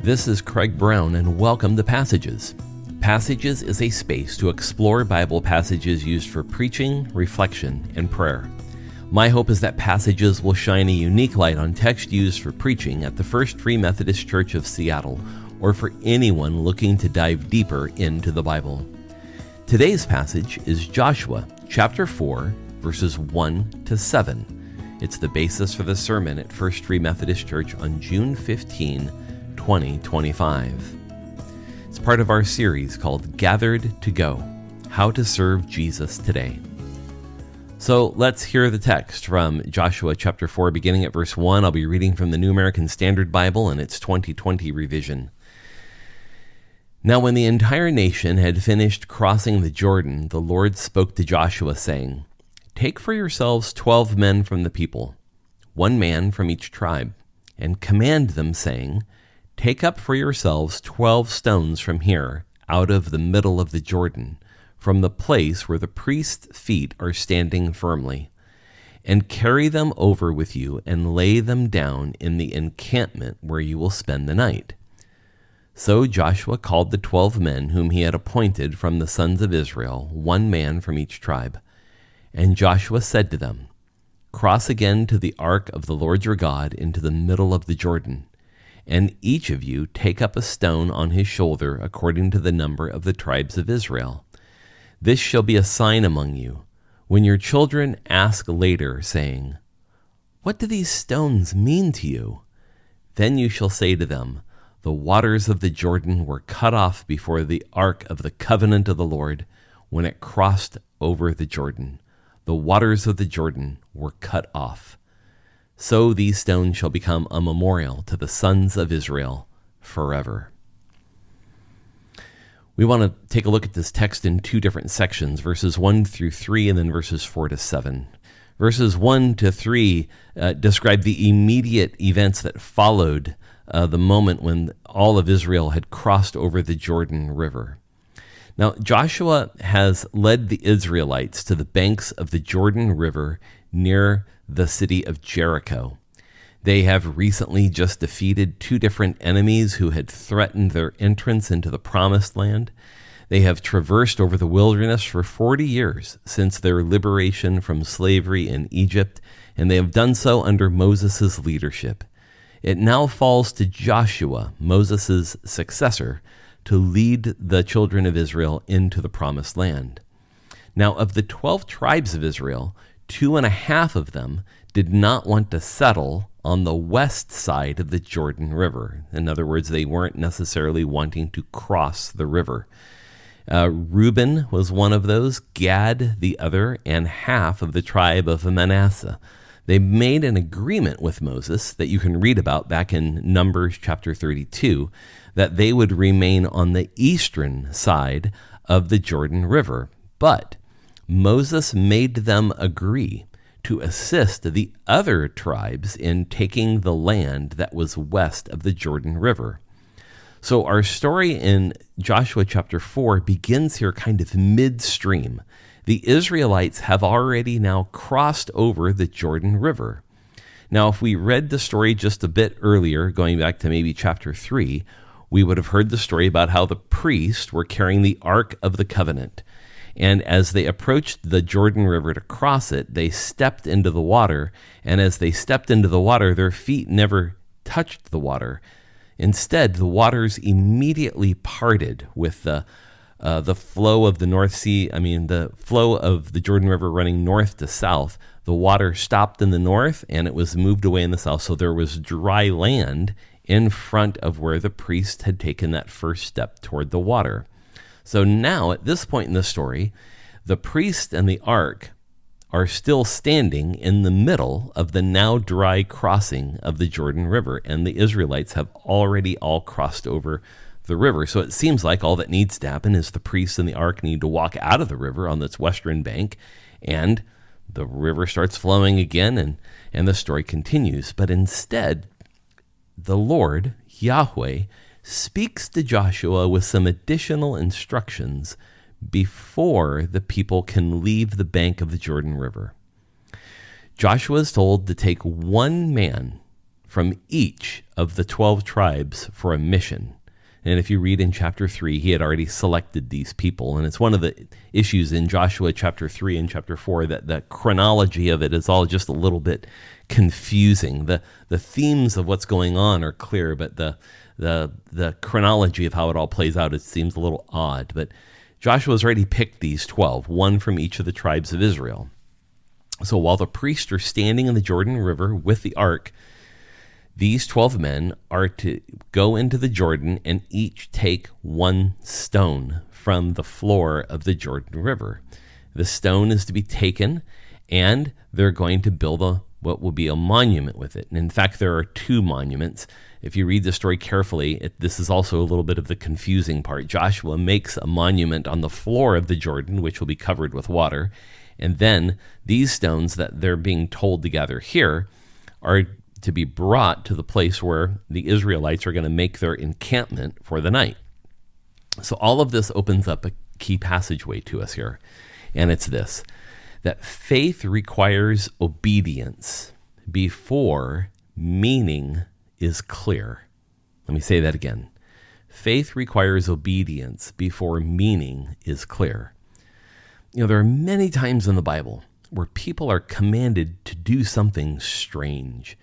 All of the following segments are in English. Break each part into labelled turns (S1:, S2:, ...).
S1: This is Craig Brown, and welcome to Passages. Passages is a space to explore Bible passages used for preaching, reflection, and prayer. My hope is that Passages will shine a unique light on text used for preaching at the First Free Methodist Church of Seattle, or for anyone looking to dive deeper into the Bible. Today's passage is Joshua, chapter 4, verses 1 to 7. It's the basis for the sermon at First Free Methodist Church on June 15, 2025. It's part of our series called Gathered to Go, How to Serve Jesus Today. So let's hear the text from Joshua chapter 4, beginning at verse 1. I'll be reading from the New American Standard Bible and its 2020 revision. Now when the entire nation had finished crossing the Jordan, the Lord spoke to Joshua, saying, "Take for yourselves 12 men from the people, 1 man from each tribe, and command them, saying, Take up for yourselves 12 stones from here, out of the middle of the Jordan, from the place where the priest's feet are standing firmly, and carry them over with you, and lay them down in the encampment where you will spend the night." So Joshua called the 12 men whom he had appointed from the sons of Israel, 1 man from each tribe. And Joshua said to them, "Cross again to the ark of the Lord your God into the middle of the Jordan, and each of you take up a stone on his shoulder according to the number of the tribes of Israel. This shall be a sign among you, when your children ask later, saying, 'What do these stones mean to you?' Then you shall say to them, 'The waters of the Jordan were cut off before the ark of the covenant of the Lord when it crossed over the Jordan. The waters of the Jordan were cut off. So these stones shall become a memorial to the sons of Israel forever." We want to take a look at this text in 2 different sections, verses 1 through 3, and then verses 4 to 7. Verses 1 to 3 describe the immediate events that followed the moment when all of Israel had crossed over the Jordan River. Now, Joshua has led the Israelites to the banks of the Jordan River near the city of Jericho. They have recently just defeated 2 different enemies who had threatened their entrance into the Promised Land. They have traversed over the wilderness for 40 years since their liberation from slavery in Egypt, and they have done so under Moses' leadership. It now falls to Joshua, Moses' successor, to lead the children of Israel into the Promised Land. Now, of the 12 tribes of Israel, 2.5 of them did not want to settle on the west side of the Jordan River. In other words, they weren't necessarily wanting to cross the river. Reuben was one of those, Gad the other, and half of the tribe of Manasseh. They made an agreement with Moses that you can read about back in Numbers chapter 32, that they would remain on the eastern side of the Jordan River. But Moses made them agree to assist the other tribes in taking the land that was west of the Jordan River. So our story in Joshua chapter 4 begins here kind of midstream. The Israelites have already now crossed over the Jordan River. Now, if we read the story just a bit earlier, going back to maybe chapter 3, we would have heard the story about how the priests were carrying the Ark of the Covenant. And as they approached the Jordan River to cross it, they stepped into the water. And as they stepped into the water, their feet never touched the water. Instead, the waters immediately parted with the flow of the North Sea, the flow of the Jordan River running north to south. The water stopped in the north and it was moved away in the south. So there was dry land in front of where the priest had taken that first step toward the water. So now, at this point in the story, the priest and the ark are still standing in the middle of the now dry crossing of the Jordan River, and the Israelites have already all crossed over the river. So it seems like all that needs to happen is the priest and the ark need to walk out of the river on its western bank, and the river starts flowing again, and the story continues. But instead, the Lord, Yahweh, speaks to Joshua with some additional instructions before the people can leave the bank of the Jordan River. Joshua is told to take 1 man from each of the 12 tribes for a mission. And if you read in chapter 3, he had already selected these people. And it's one of the issues in Joshua chapter 3 and chapter 4 that the chronology of it is all just a little bit confusing. The themes of what's going on are clear, but the chronology of how it all plays out, it seems a little odd. But Joshua's already picked these 12, one from each of the tribes of Israel. So while the priests are standing in the Jordan River with the ark, these 12 men are to go into the Jordan and each take one stone from the floor of the Jordan River. The stone is to be taken, and they're going to build what will be a monument with it. And in fact, there are two monuments. If you read the story carefully, this is also a little bit of the confusing part. Joshua makes a monument on the floor of the Jordan, which will be covered with water. And then these stones that they're being told to gather here are to be brought to the place where the Israelites are going to make their encampment for the night. So all of this opens up a key passageway to us here, and it's this, that faith requires obedience before meaning is clear. Let me say that again. Faith requires obedience before meaning is clear. There are many times in the Bible where people are commanded to do something strange.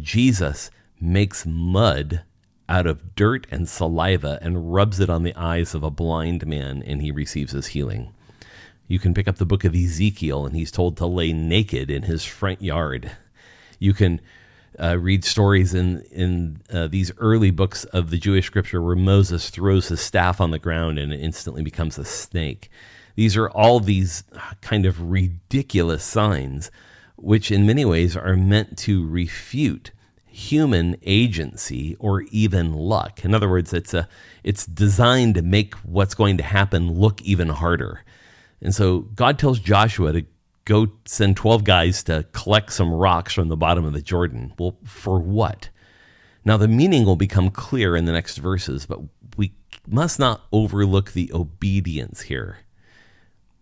S1: Jesus makes mud out of dirt and saliva and rubs it on the eyes of a blind man, and he receives his healing. You can pick up the book of Ezekiel, and he's told to lay naked in his front yard. You can read stories in these early books of the Jewish scripture where Moses throws his staff on the ground and it instantly becomes a snake. These are all these kind of ridiculous signs, which in many ways are meant to refute human agency or even luck. In other words, it's designed to make what's going to happen look even harder. And so God tells Joshua to go send 12 guys to collect some rocks from the bottom of the Jordan. Well, for what? Now, the meaning will become clear in the next verses, but we must not overlook the obedience here.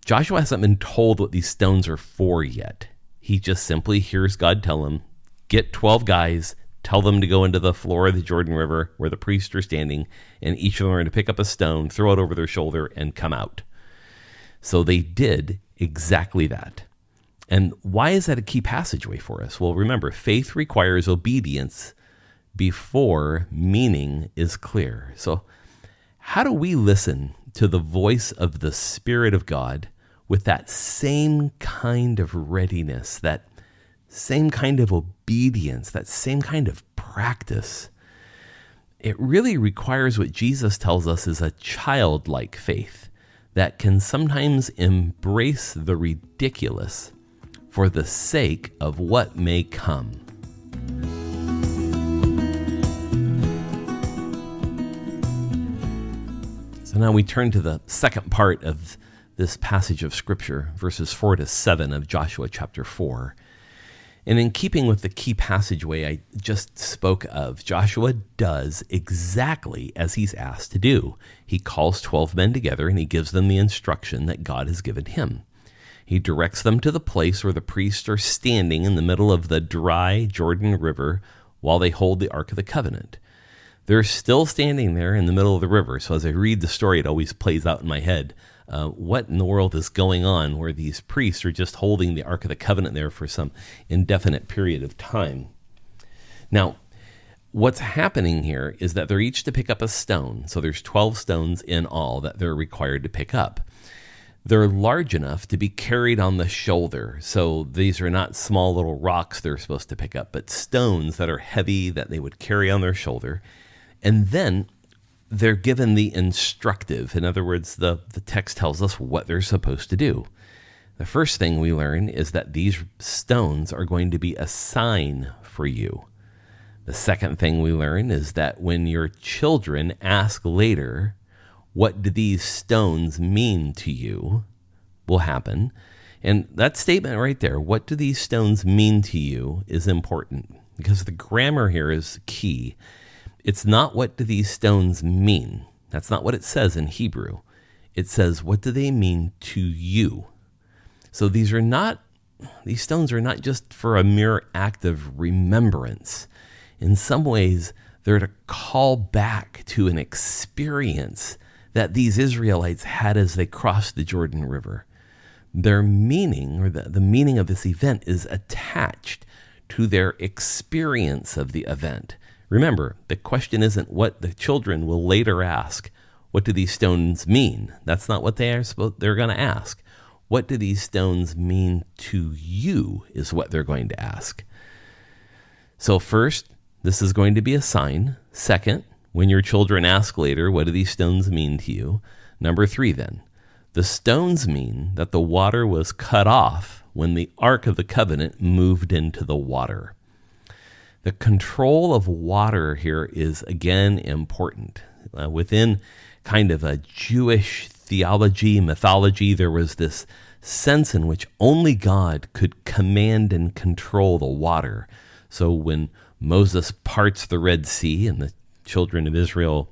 S1: Joshua hasn't been told what these stones are for yet. He just simply hears God tell him, get 12 guys, tell them to go into the floor of the Jordan River where the priests are standing, and each of them are going to pick up a stone, throw it over their shoulder, and come out. So they did exactly that. And why is that a key passageway for us? Well, remember, faith requires obedience before meaning is clear. So how do we listen to the voice of the Spirit of God with that same kind of readiness, that same kind of obedience, that same kind of practice? It really requires what Jesus tells us is a childlike faith that can sometimes embrace the ridiculous for the sake of what may come. So now we turn to the second part of this passage of Scripture, verses 4 to 7 of Joshua chapter 4. And in keeping with the key passageway I just spoke of, Joshua does exactly as he's asked to do. He calls 12 men together and he gives them the instruction that God has given him. He directs them to the place where the priests are standing in the middle of the dry Jordan River while they hold the Ark of the Covenant. They're still standing there in the middle of the river. So as I read the story, it always plays out in my head. What in the world is going on where these priests are just holding the Ark of the Covenant there for some indefinite period of time? Now, what's happening here is that they're each to pick up a stone. So there's 12 stones in all that they're required to pick up. They're large enough to be carried on the shoulder. So these are not small little rocks they're supposed to pick up, but stones that are heavy that they would carry on their shoulder. And then they're given the instructive. In other words, the text tells us what they're supposed to do. The first thing we learn is that these stones are going to be a sign for you. The second thing we learn is that when your children ask later, what do these stones mean to you, will happen. And that statement right there, what do these stones mean to you, is important because the grammar here is key. It's not what do these stones mean. That's not what it says in Hebrew. It says, what do they mean to you? So these stones are not just for a mere act of remembrance. In some ways, they're to call back to an experience that these Israelites had as they crossed the Jordan River. Their meaning, or the meaning of this event, is attached to their experience of the event. Remember, the question isn't what the children will later ask. What do these stones mean? That's not what they're going to ask. What do these stones mean to you is what they're going to ask. So first, this is going to be a sign. Second, when your children ask later, what do these stones mean to you? Number 3 then, the stones mean that the water was cut off when the Ark of the Covenant moved into the water. The control of water here is again important. Within kind of a Jewish theology, mythology, there was this sense in which only God could command and control the water. So when Moses parts the Red Sea and the children of Israel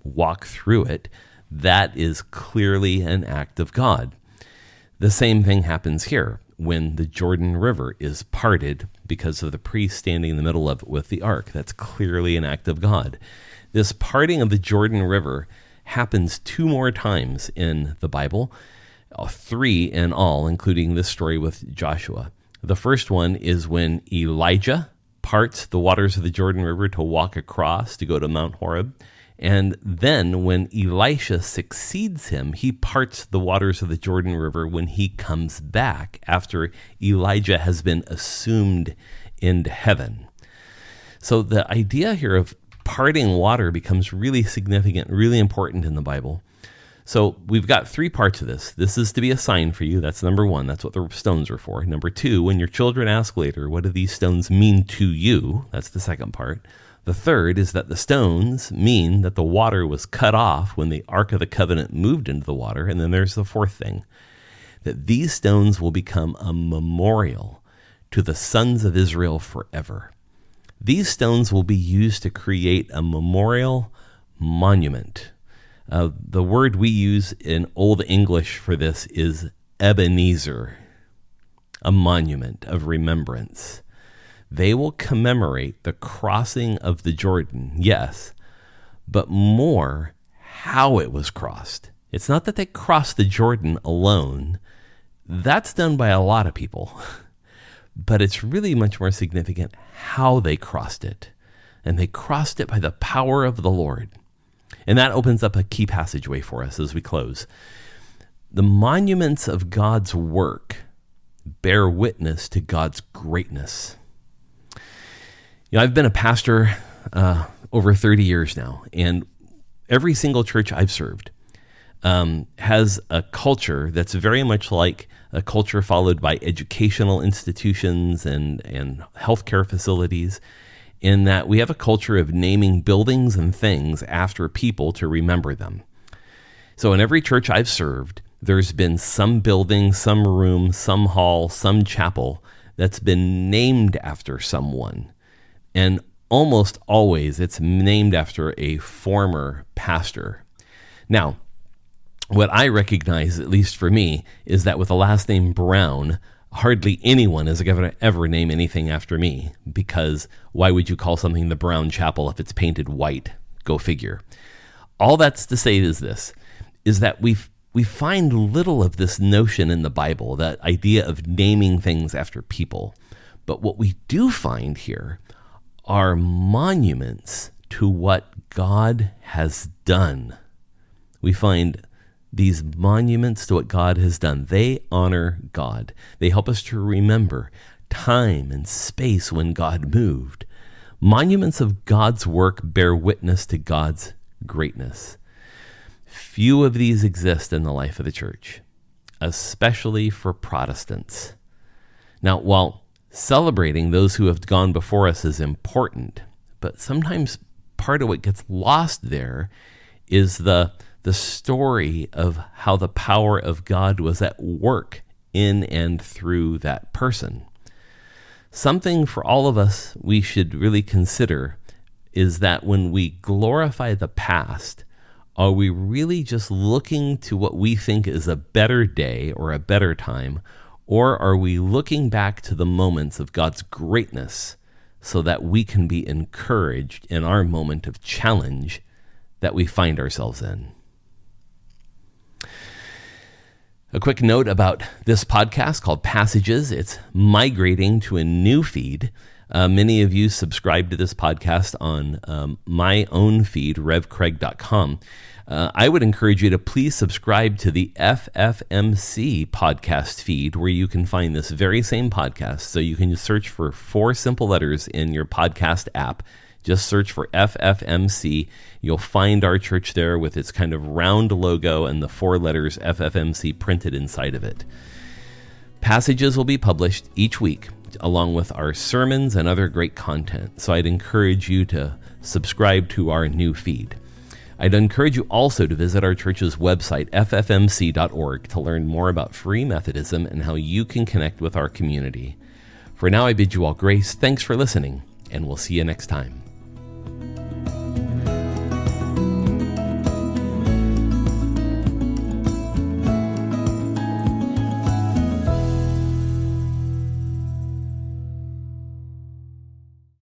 S1: walk through it, that is clearly an act of God. The same thing happens here when the Jordan River is parted because of the priest standing in the middle of it with the ark. That's clearly an act of God. This parting of the Jordan River happens 2 more times in the Bible, 3 in all, including this story with Joshua. The first one is when Elijah parts the waters of the Jordan River to walk across to go to Mount Horeb. And then when Elisha succeeds him, he parts the waters of the Jordan River when he comes back after Elijah has been assumed into heaven. So the idea here of parting water becomes really significant, really important in the Bible. So we've got 3 parts of this. This is to be a sign for you. That's number 1. That's what the stones are for. Number 2, when your children ask later, what do these stones mean to you? That's the second part. The third is that the stones mean that the water was cut off when the Ark of the Covenant moved into the water. And then there's the fourth thing, that these stones will become a memorial to the sons of Israel forever. These stones will be used to create a memorial monument. The word we use in Old English for this is Ebenezer, a monument of remembrance. They will commemorate the crossing of the Jordan, yes, but more how it was crossed. It's not that they crossed the Jordan alone. That's done by a lot of people. But it's really much more significant how they crossed it. And they crossed it by the power of the Lord. And that opens up a key passageway for us as we close. The monuments of God's work bear witness to God's greatness. You know, I've been a pastor over 30 years now, and every single church I've served has a culture that's very much like a culture followed by educational institutions and healthcare facilities, in that we have a culture of naming buildings and things after people to remember them. So in every church I've served, there's been some building, some room, some hall, some chapel that's been named after someone. And almost always it's named after a former pastor. Now, what I recognize, at least for me, is that with the last name Brown, hardly anyone is going to ever name anything after me, because why would you call something the Brown Chapel if it's painted white? Go figure. All that's to say is this, is that we find little of this notion in the Bible, that idea of naming things after people. But what we do find here are monuments to what God has done. We find these monuments to what God has done. They honor God. They help us to remember time and space when God moved. Monuments of God's work bear witness to God's greatness. Few of these exist in the life of the church, especially for Protestants. Now, while celebrating those who have gone before us is important, but sometimes part of what gets lost there is the story of how the power of God was at work in and through that person. Something for all of us we should really consider is that when we glorify the past, are we really just looking to what we think is a better day or a better time, or are we looking back to the moments of God's greatness so that we can be encouraged in our moment of challenge that we find ourselves in. A quick note about this podcast called Passages. It's migrating to a new feed. Many of you subscribe to this podcast on my own feed, revcraig.com. I would encourage you to please subscribe to the FFMC podcast feed, where you can find this very same podcast. So you can just search for 4 simple letters in your podcast app. Just search for FFMC. You'll find our church there with its kind of round logo and the 4 letters FFMC printed inside of it. Passages will be published each week, along with our sermons and other great content. So I'd encourage you to subscribe to our new feed. I'd encourage you also to visit our church's website, ffmc.org, to learn more about free Methodism and how you can connect with our community. For now, I bid you all grace. Thanks for listening, and we'll see you next time.